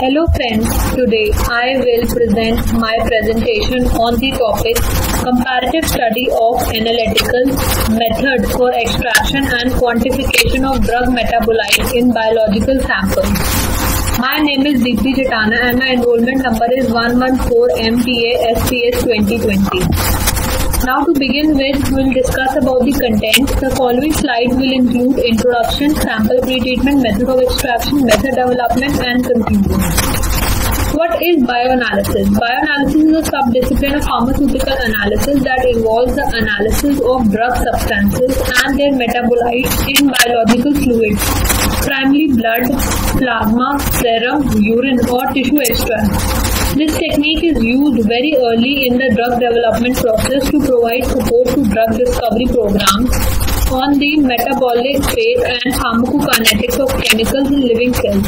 Hello friends, today I will present my presentation on the topic Comparative Study of Analytical Method for Extraction and Quantification of Drug Metabolites in Biological Samples. My name is Deepti Jatana and my enrollment number is 114MTA SPS 2020. Now to begin with, we will discuss about the content. The following slides will include introduction, sample pretreatment, method of extraction, method development and conclusion. What is bioanalysis? Bioanalysis is a subdiscipline of pharmaceutical analysis that involves the analysis of drug substances and their metabolites in biological fluids, primarily blood, plasma, serum, urine or tissue extracts. This technique is used very early in the drug development process to provide support to drug discovery programs on the metabolic rate and pharmacokinetics of chemicals in living cells.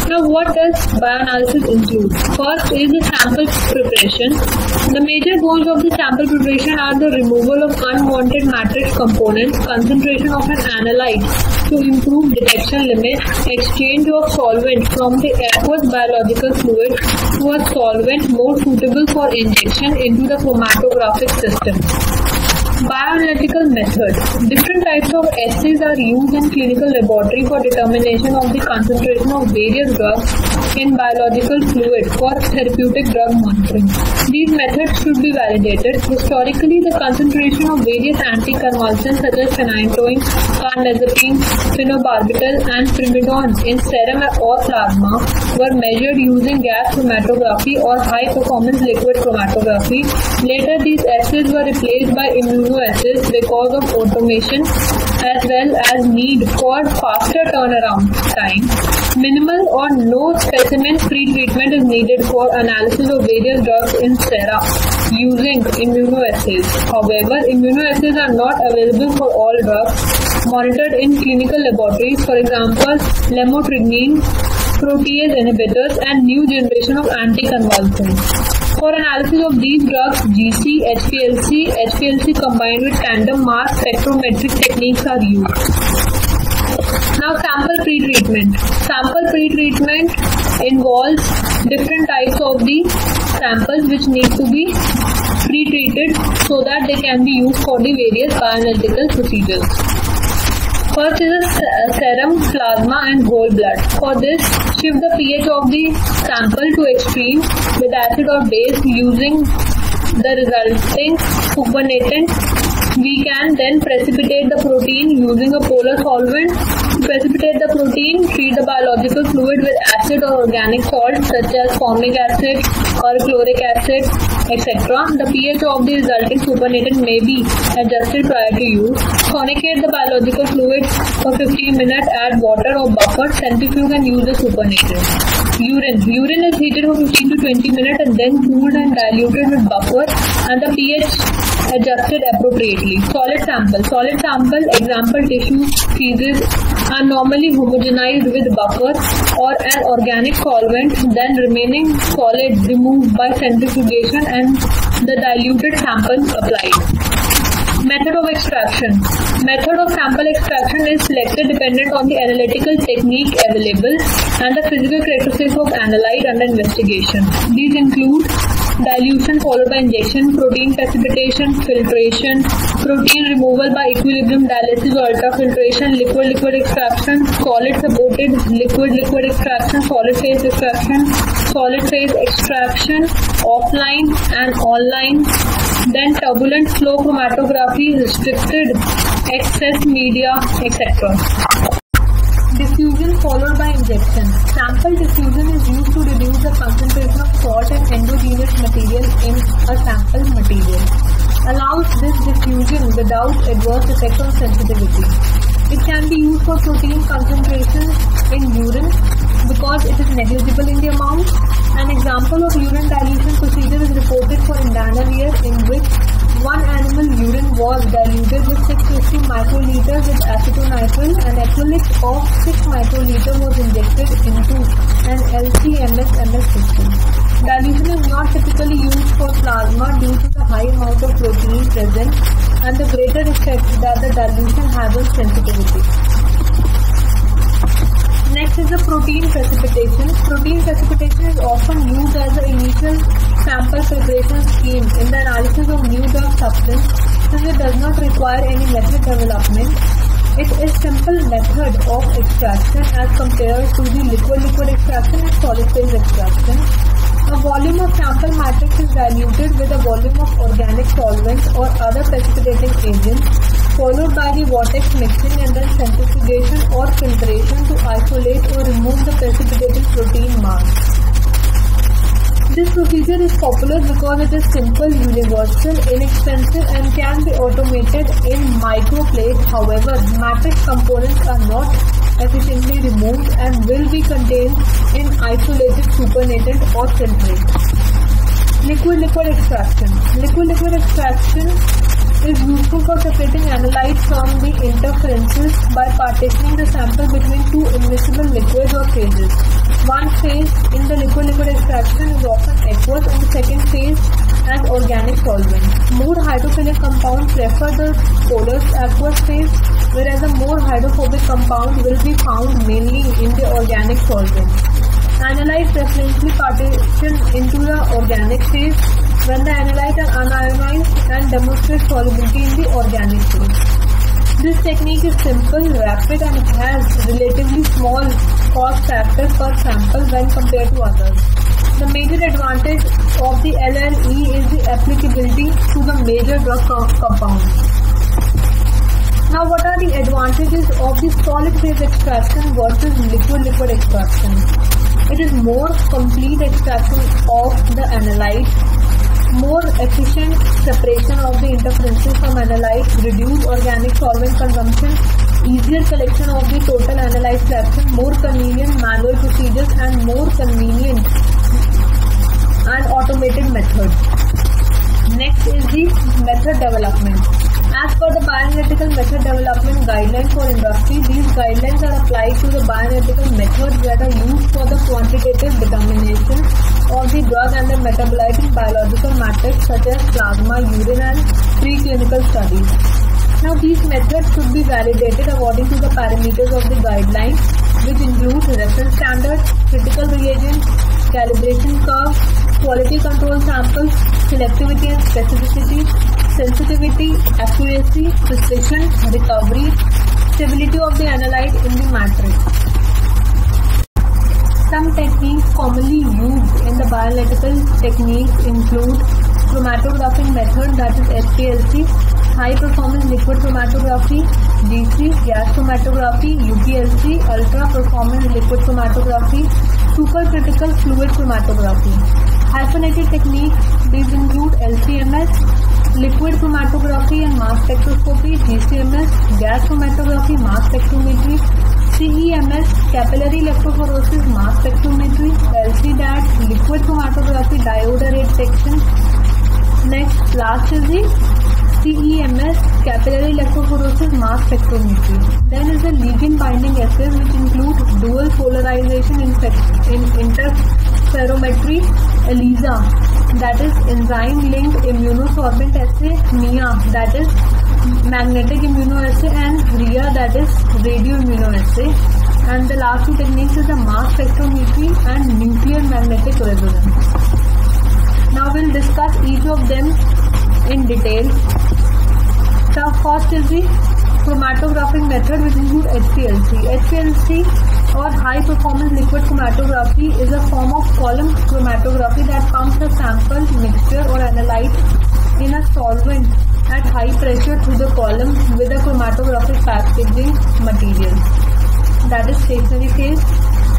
Now, what does bioanalysis include? First is the sample preparation. The major goals of the sample preparation are the removal of unwanted matrix components, concentration of an analyte to improve detection limits, exchange of solvent from the aqueous biological fluid to a solvent more suitable for injection into the chromatographic system. Bioanalytical method. Different types of assays are used in clinical laboratory for determination of the concentration of various drugs in biological fluid for therapeutic drug monitoring. These methods should be validated. Historically, the concentration of various anticonvulsants such as phenytoin, carbamazepine, phenobarbital and primidone in serum or plasma were measured using gas chromatography or high-performance liquid chromatography. Later, these assays were replaced by immunoassays because of automation as well as need for faster turnaround time. Minimal or no specimen pre-treatment is needed for analysis of various drugs in sera using immunoassays. However, immunoassays are not available for all drugs monitored in clinical laboratories, for example, lamotrigine, protease inhibitors and new generation of anticonvulsants. For analysis of these drugs, GC, HPLC combined with tandem mass spectrometric techniques are used. Now, sample pretreatment. Sample pretreatment involves different types of the samples which need to be pretreated so that they can be used for the various bioanalytical procedures. First is a serum, plasma and whole blood. For this, shift the pH of the sample to extreme with acid or base using the resulting supernatant. We can then precipitate the protein using a polar solvent. To precipitate the protein, treat the biological fluid with acid or organic salts such as formic acid or chloric acid, etc. The pH of the resulting supernatant may be adjusted prior to use. Tonicate the biological fluid for 15 minutes, add water or buffer, centrifuge and use the supernatant. Urine is heated for 15 to 20 minutes and then cooled and diluted with buffer and the pH adjusted appropriately. Solid sample, example tissue, feces are normally homogenized with buffer or an organic solvent, then remaining solid removed by centrifugation and the diluted sample applied. Method of extraction. Method of sample extraction is selected dependent on the analytical technique available and the physical characteristics of analyte under investigation. These include dilution followed by injection, protein precipitation, filtration, protein removal by equilibrium dialysis or ultrafiltration, liquid extraction, solid supported liquid extraction, solid phase extraction, offline and online, then turbulent flow chromatography, restricted excess media, etc. Diffusion followed by injection. Sample diffusion is used to reduce the concentration of salt and endogenous material in a sample material. Allows this diffusion without adverse effect on sensitivity. It can be used for protein concentration in urine because it is negligible in the amount. An example of urine dilution procedure is reported for Indiana year in which one animal urine was diluted with 650 microliters with acetonitrile and equivalent of 6 microliter was injected into an LC-MS system. Dilution is not typically used for plasma due to the high amount of protein present and the greater effect that the dilution has on sensitivity. Next is the protein precipitation. Protein precipitation is often used as the initial sample preparation scheme in the analysis of new drug substance since it does not require any method development. It is simple method of extraction as compared to the liquid-liquid extraction and solid-phase extraction. A volume of sample matrix is diluted with a volume of organic solvent or other precipitating agents, followed by the vortex mixing and then centrifugation or filtration to isolate or remove the precipitating protein mass. This procedure is popular because it is simple, universal, inexpensive and can be automated in microplate. However, matrix components are not efficiently removed and will be contained in isolated supernatant or filtrate. Liquid-liquid extraction. Liquid-liquid extraction is useful for separating analytes from the interferences by partitioning the sample between two immiscible liquids or phases. One phase in the liquid-liquid extraction is often aqueous and the second phase as organic solvent. More hydrophilic compounds prefer the polar aqueous phase, whereas a more hydrophobic compound will be found mainly in the organic solvent. Analytes preferentially partition into the organic phase when the analytes are unionized and demonstrate solubility in the organic phase. This technique is simple, rapid and it has relatively small cost factor per sample when compared to others. The major advantage of the LLE is the applicability to the major drug compounds. Now, what are the advantages of the solid phase extraction versus liquid-liquid extraction? It is more complete extraction of the analyte, more efficient separation of the interferences from analytes, reduced organic solvent consumption, easier collection of the total analyte fraction, more convenient manual procedures and more convenient and automated method. Next is the method development. As per the bioanalytical method development guidelines for industry, these guidelines are applied to the bioanalytical methods that are used for the quantitative determination of the drug and the metabolite in biological matrix such as plasma, urine and preclinical studies. Now these methods should be validated according to the parameters of the guidelines, which include reference standards, critical reagents, calibration curve, quality control samples, selectivity and specificity, sensitivity, accuracy, precision, recovery, stability of the analyte in the matrix. Some techniques commonly used in the bioanalytical techniques include chromatographic method, that is HPLC, high performance liquid chromatography, GC, gas chromatography, UPLC, ultra performance liquid chromatography, supercritical fluid chromatography. Hyphenated techniques, these include LC-MS, liquid chromatography and mass spectroscopy, GC-MS, gas chromatography, mass spectrometry, CE-MS, capillary electrophoresis, mass spectrometry, LC-DAT, liquid chromatography, diode array detection. Next, last is the CE-MS, capillary electrophoresis, mass spectrometry. Then is the ligand binding assays, which include dual polarization in interferometry, ELISA, that is enzyme linked immunosorbent assay, MIA, that is magnetic immunoassay, and RIA, that is radioimmunoassay. And the last two techniques is the mass spectrometry and nuclear magnetic resonance. Now we'll discuss each of them in detail. The first is the chromatographic method, which includes HPLC. HPLC or high performance liquid chromatography is a form of column chromatography that pumps a sample, mixture or analyte in a solvent at high pressure through the column with a chromatographic packaging material, that is stationary phase.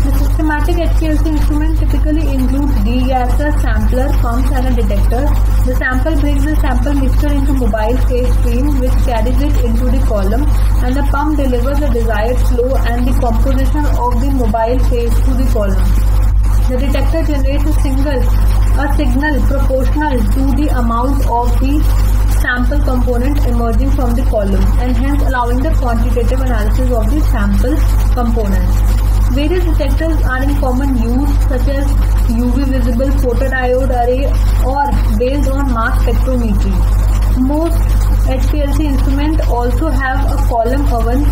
The systematic HPLC instrument typically includes degasser, sampler, pumps and a detector. The sample brings the sample mixture into mobile phase stream, which carries it into the column, and the pump delivers the desired flow and the composition of the mobile phase to the column. The detector generates a signal proportional to the amount of the sample component emerging from the column, and hence allowing the quantitative analysis of the sample components. Various detectors are in common use, such as UV visible photodiode array or based on mass spectrometry. Most HPLC instruments also have a column oven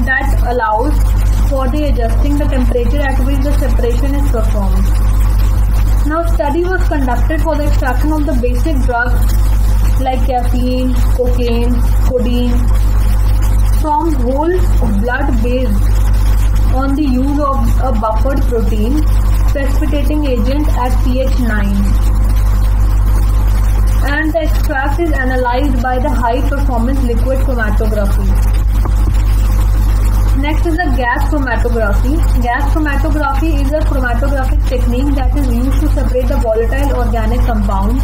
that allows for the adjusting the temperature at which the separation is performed. Now, study was conducted for the extraction of the basic drugs like caffeine, cocaine, codeine from whole blood based on the use of a buffered protein precipitating agent at pH 9. And the extract is analyzed by the high performance liquid chromatography. Next is the gas chromatography. Gas chromatography is a chromatographic technique that is used to separate the volatile organic compounds.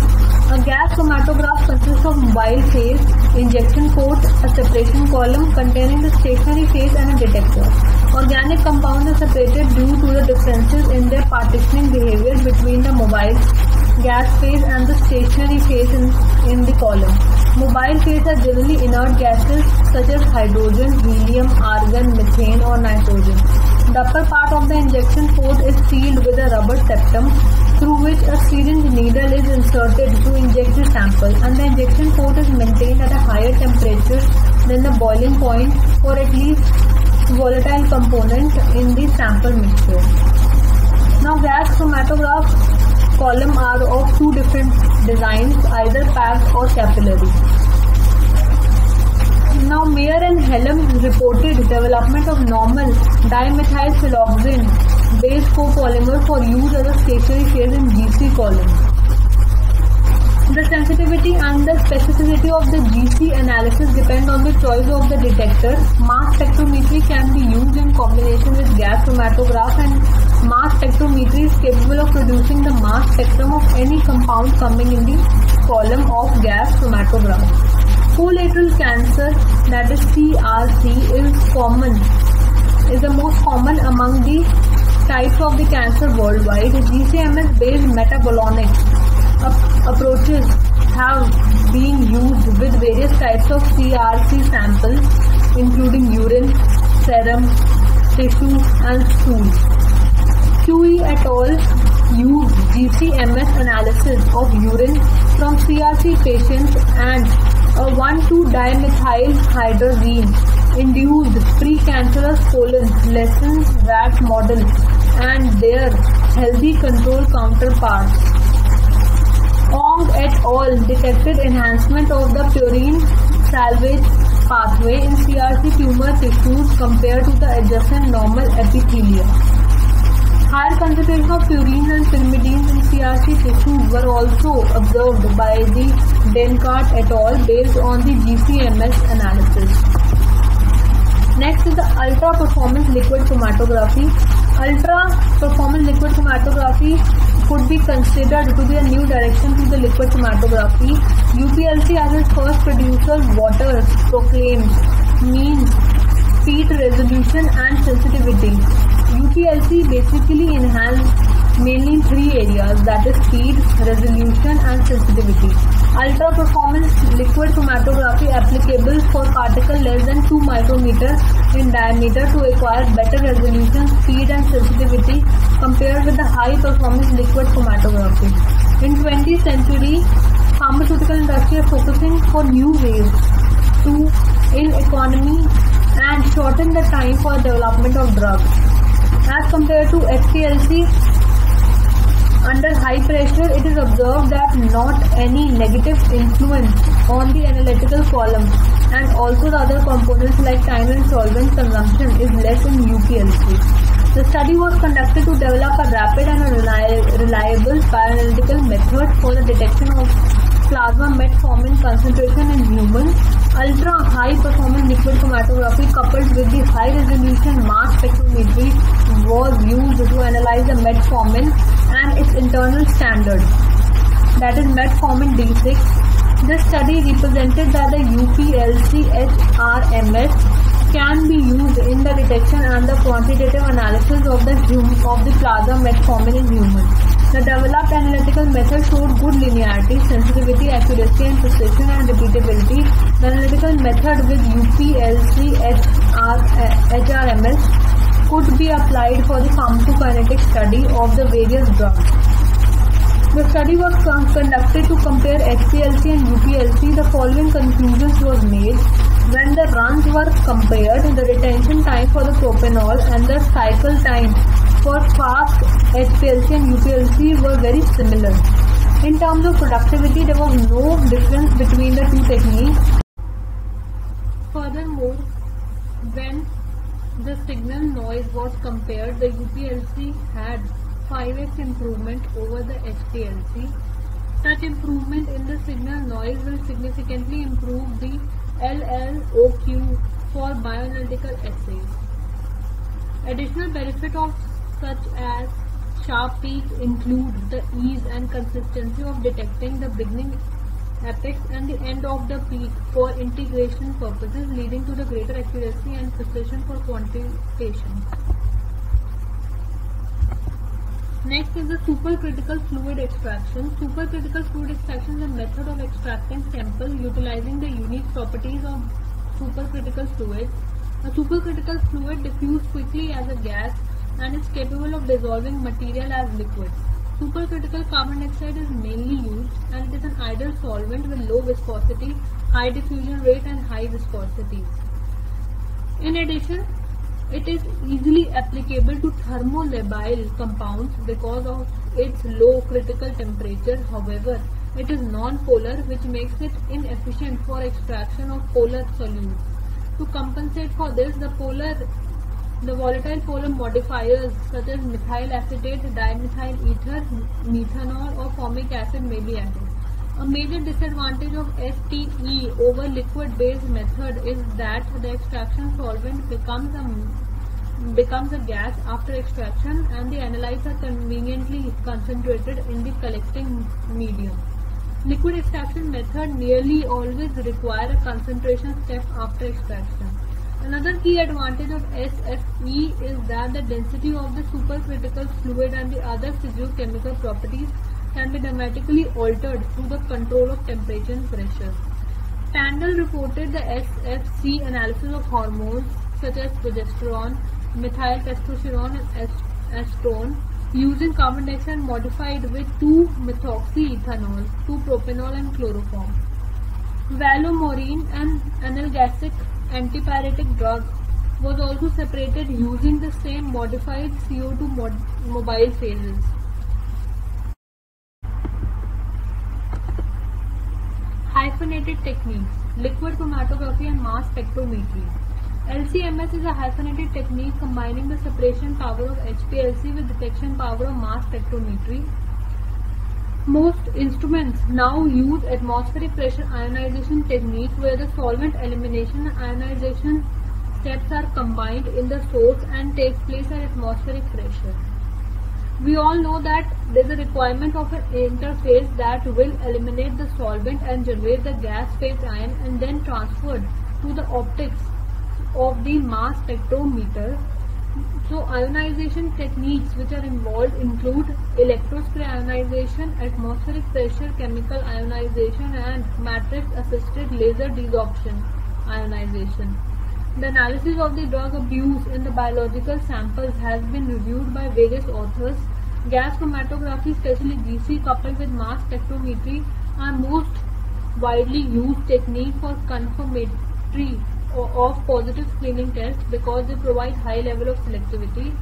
A gas chromatograph consists of mobile phase, injection port, a separation column containing the stationary phase and a detector. Organic compounds are separated due to the differences in their partitioning behavior between the mobile gas phase and the stationary phase in the column. Mobile phase are generally inert gases such as hydrogen, helium, argon, methane or nitrogen. The upper part of the injection port is sealed with a rubber septum through which a syringe needle is inserted to inject the sample, and the injection port is maintained at a higher temperature than the boiling point for at least volatile component in the sample mixture. Now, gas chromatograph column are of two different designs, either packed or capillary. Now, Mayer and Helm reported development of normal dimethylsiloxane based copolymer for use as a stationary phase in GC column. The sensitivity and the specificity of the GC analysis depend on the choice of the detector. Mass spectrometry can be used in combination with gas chromatograph, and mass spectrometry is capable of producing the mass spectrum of any compound coming in the column of gas chromatograph. Colateral cancer, that is CRC, is the most common among the types of the cancer worldwide. GCMS based metabolomics approaches have been used with various types of CRC samples including urine, serum, tissue and stool. Cui et al. Used GCMS analysis of urine from CRC patients and a 1,2-dimethylhydrazine induced precancerous colon lesson rat model and their healthy control counterparts. Ong et al. Detected enhancement of the purine salvage pathway in CRC tumor tissues compared to the adjacent normal epithelia. Higher concentration of purines and pyrimidines in CRC tissues were also observed by the Denkart et al. Based on the GCMS analysis. Next is the ultra-performance liquid chromatography. Ultra-performance liquid chromatography could be considered to be a new direction to the liquid chromatography. UPLC as its first producer, Waters, proclaims means speed, resolution and sensitivity. UPLC basically enhanced mainly in three areas, that is speed, resolution and sensitivity. Ultra performance liquid chromatography applicable for particles less than 2 micrometers in diameter to acquire better resolution, speed and sensitivity compared with the high performance liquid chromatography. In 20th century, pharmaceutical industry are focusing for new ways to in economy and shorten the time for development of drugs. As compared to HPLC, under high pressure, it is observed that not any negative influence on the analytical column and also the other components like time and solvent consumption is less in UPLC. The study was conducted to develop a rapid and a reliable bioanalytical method for the detection of plasma metformin concentration in humans. Ultra high performance liquid chromatography coupled with the high resolution mass spectrometry was used to analyze the metformin and its internal standard, that is metformin D6. This study represented that the UPLC HRMS can be used in the detection and the quantitative analysis of the plasma metformin in humans. The developed analytical method showed good linearity, sensitivity, accuracy and precision and repeatability. The analytical method with UPLC HRMS could be applied for the pharmacokinetic study of the various drugs. The study was conducted to compare HPLC and UPLC. The following conclusions was made. When the runs were compared, the retention time for the propanol and the cycle time for fast HPLC and UPLC were very similar. In terms of productivity, there was no difference between the two techniques. Furthermore, when the signal noise was compared, the UPLC had 5x improvement over the HPLC. Such improvement in the signal noise will significantly improve the LLOQ for bioanalytical assays. Additional benefit of such as sharp peaks include the ease and consistency of detecting the beginning apex and the end of the peak for integration purposes, leading to the greater accuracy and precision for quantification. Next is the supercritical fluid extraction. Supercritical fluid extraction is a method of extracting sample utilizing the unique properties of supercritical fluid. A supercritical fluid diffuses quickly as a gas and is capable of dissolving material as liquid. Supercritical carbon dioxide is mainly used and it is an ideal solvent with low viscosity, high diffusion rate and high viscosity. In addition, it is easily applicable to thermolabile compounds because of its low critical temperature. However, it is non-polar, which makes it inefficient for extraction of polar solutes. To compensate for this, the volatile polar modifiers such as methyl acetate, dimethyl ether, methanol or formic acid may be added. A major disadvantage of STE over liquid-based method is that the extraction solvent becomes a gas after extraction and the analytes are conveniently concentrated in the collecting medium. Liquid extraction method nearly always require a concentration step after extraction. Another key advantage of SFE is that the density of the supercritical fluid and the other physiochemical properties can be dramatically altered through the control of temperature and pressure. Tandel reported the SFC analysis of hormones such as progesterone, methyl testosterone and estrone using carbon dioxide modified with 2-methoxyethanol, 2-propanol and chloroform. Valomorin, an analgesic antipyretic drug, was also separated using the same modified CO2 mobile phases. Hyphenated techniques, liquid chromatography and mass spectrometry. LC-MS is a hyphenated technique combining the separation power of HPLC with detection power of mass spectrometry. Most instruments now use atmospheric pressure ionization technique where the solvent elimination and ionization steps are combined in the source and takes place at atmospheric pressure. We all know that there is a requirement of an interface that will eliminate the solvent and generate the gas phase ion and then transferred to the optics of the mass spectrometer. So ionization techniques which are involved include electrospray ionization, atmospheric pressure chemical ionization and matrix assisted laser desorption ionization. The analysis of the drug abuse in the biological samples has been reviewed by various authors. Gas chromatography, especially GC coupled with mass spectrometry, are most widely used technique for confirmatory of positive screening tests because they provide high level of selectivity.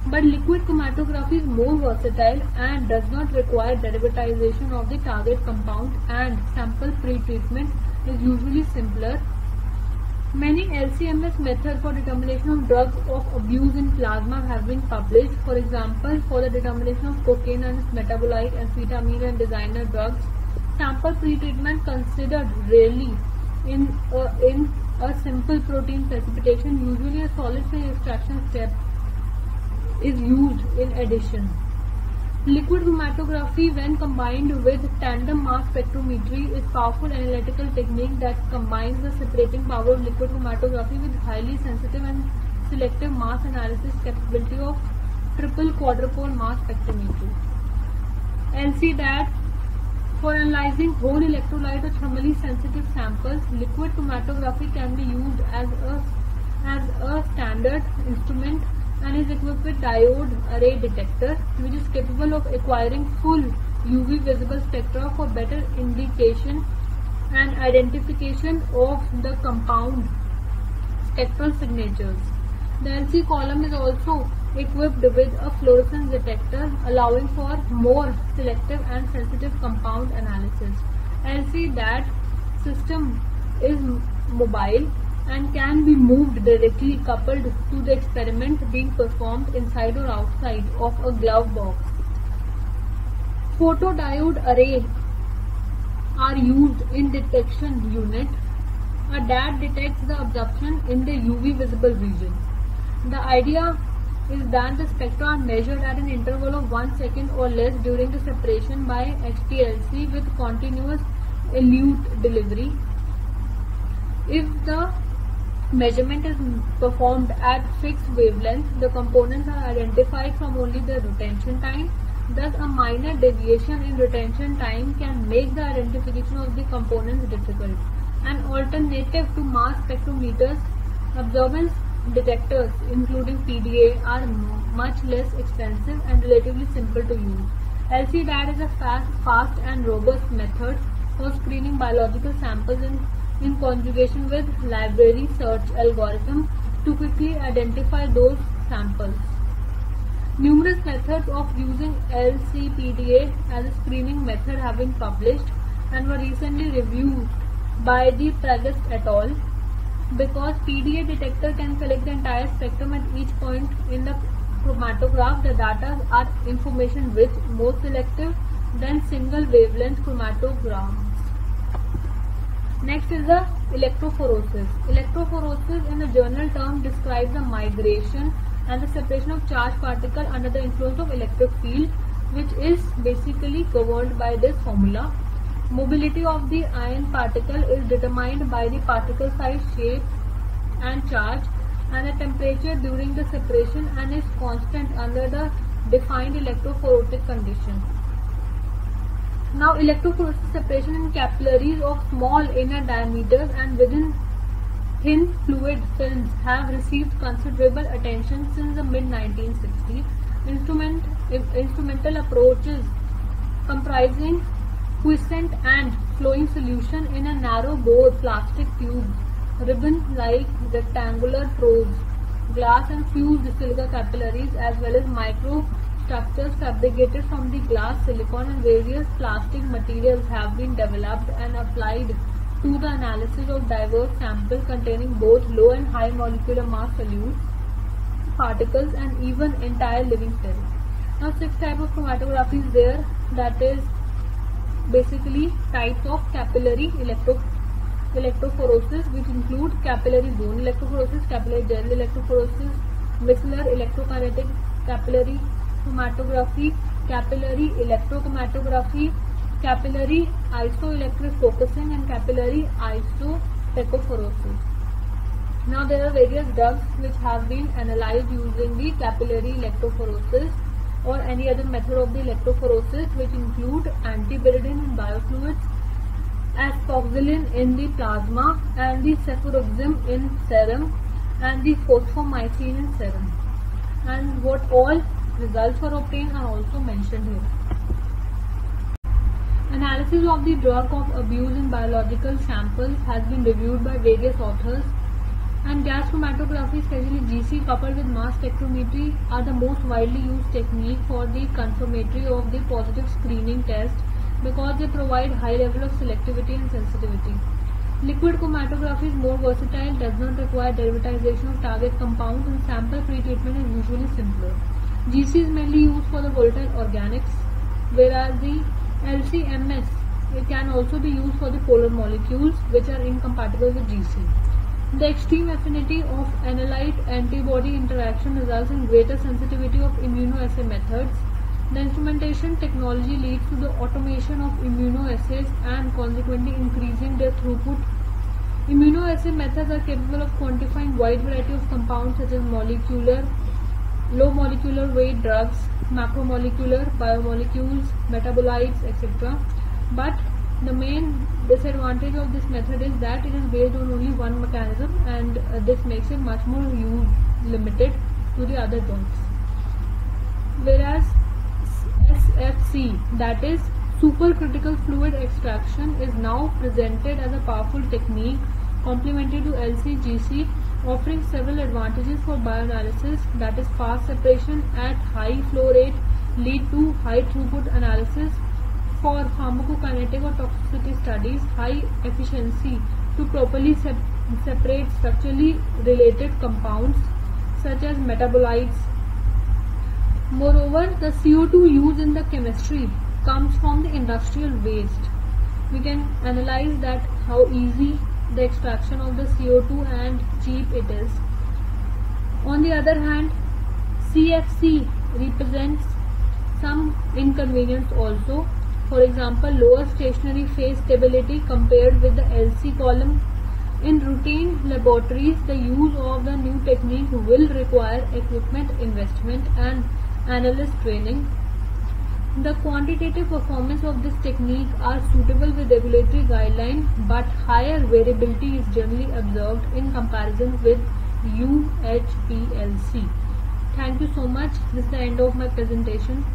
But liquid chromatography is more versatile and does not require derivatization of the target compound, and sample pre-treatment is usually simpler. Many LC-MS methods for determination of drugs of abuse in plasma have been published. For example, for the determination of cocaine and its metabolite, amphetamine and designer drugs, sample pre-treatment considered rarely in a simple protein precipitation. Usually a solid phase extraction step is used in addition. Liquid chromatography, when combined with tandem mass spectrometry, is powerful analytical technique that combines the separating power of liquid chromatography with highly sensitive and selective mass analysis capability of triple quadrupole mass spectrometry. LC-DAT. For analyzing whole electrolyte or thermally sensitive samples, liquid chromatography can be used as a standard instrument and is equipped with diode array detector, which is capable of acquiring full UV visible spectra for better indication and identification of the compound spectral signatures. The LC column is also equipped with a fluorescence detector, allowing for more selective and sensitive compound analysis. LC-DAT system is mobile and can be moved directly coupled to the experiment being performed inside or outside of a glove box. Photodiode array are used in detection unit. A DAT detects the absorption in the UV visible region. The idea is that the spectra are measured at an interval of 1 second or less during the separation by HPLC with continuous elute delivery. If the measurement is performed at fixed wavelength, the components are identified from only the retention time. Thus, a minor deviation in retention time can make the identification of the components difficult. An alternative to mass spectrometers, absorbance detectors including PDA are much less expensive and relatively simple to use. LC-DAT is a fast and robust method for screening biological samples in conjugation with library search algorithm to quickly identify those samples. Numerous methods of using LC-PDA as a screening method have been published and were recently reviewed by the Preggest et al. Because PDA detector can collect the entire spectrum at each point in the chromatograph, the data are information rich, more selective than single wavelength chromatograms. Next is the electrophoresis. Electrophoresis in a general term describes the migration and the separation of charged particle under the influence of electric field, which is basically governed by this formula. Mobility of the ion particle is determined by the particle size, shape and charge and the temperature during the separation and is constant under the defined electrophoretic condition. Now, electrophoresis separation in capillaries of small inner diameters and within thin fluid films have received considerable attention since the mid-1960s. Instrumental approaches comprising quiescent and flowing solution in a narrow bore plastic tube, ribbon-like rectangular probes, glass and fused silica capillaries as well as microstructures fabricated from the glass, silicon and various plastic materials have been developed and applied to the analysis of diverse samples containing both low and high molecular mass solute particles and even entire living cells. Now 6 types of chromatography is there, that is basically types of capillary electrophoresis, which include capillary zone electrophoresis, capillary gel electrophoresis, micellar electrokinetic capillary chromatography, capillary electrochromatography, capillary isoelectric focusing and capillary isotechophoresis. Now there are various drugs which have been analyzed using the capillary electrophoresis or any other method of the electrophoresis, which include antiviridin in biofluids, ascoxylin in the plasma and the cefuroxime in serum and the phosphomycin in serum, and what all results were obtained are also mentioned here. Analysis of the drug of abuse in biological samples has been reviewed by various authors, and gas chromatography, especially GC coupled with mass spectrometry, are the most widely used technique for the confirmatory of the positive screening test because they provide high level of selectivity and sensitivity. Liquid chromatography is more versatile, does not require derivatization of target compounds, and sample pre-treatment is usually simpler. GC is mainly used for the volatile organics, whereas the LC-MS it can also be used for the polar molecules which are incompatible with GC. The extreme affinity of analyte-antibody interaction results in greater sensitivity of immunoassay methods. The instrumentation technology leads to the automation of immunoassays and consequently increasing their throughput. Immunoassay methods are capable of quantifying wide variety of compounds such as molecular, low molecular weight drugs, macromolecular, biomolecules, metabolites, etc. But the main disadvantage of this method is that it is based on only one mechanism, and this makes it much more limited to the other drugs. Whereas SFC, that is supercritical fluid extraction is now presented as a powerful technique complementary to LC-GC, offering several advantages for bioanalysis, that is fast separation at high flow rate, lead to high throughput analysis for pharmacokinetic or toxicity studies, high efficiency to properly separate structurally related compounds such as metabolites. Moreover, the CO2 used in the chemistry comes from the industrial waste. We can analyze that how easy the extraction of the CO2 and cheap it is. On the other hand, CFC represents some inconvenience also. For example, lower stationary phase stability compared with the LC column. In routine laboratories, the use of the new technique will require equipment investment and analyst training. The quantitative performance of this technique are suitable with regulatory guidelines, but higher variability is generally observed in comparison with UHPLC. Thank you so much. This is the end of my presentation.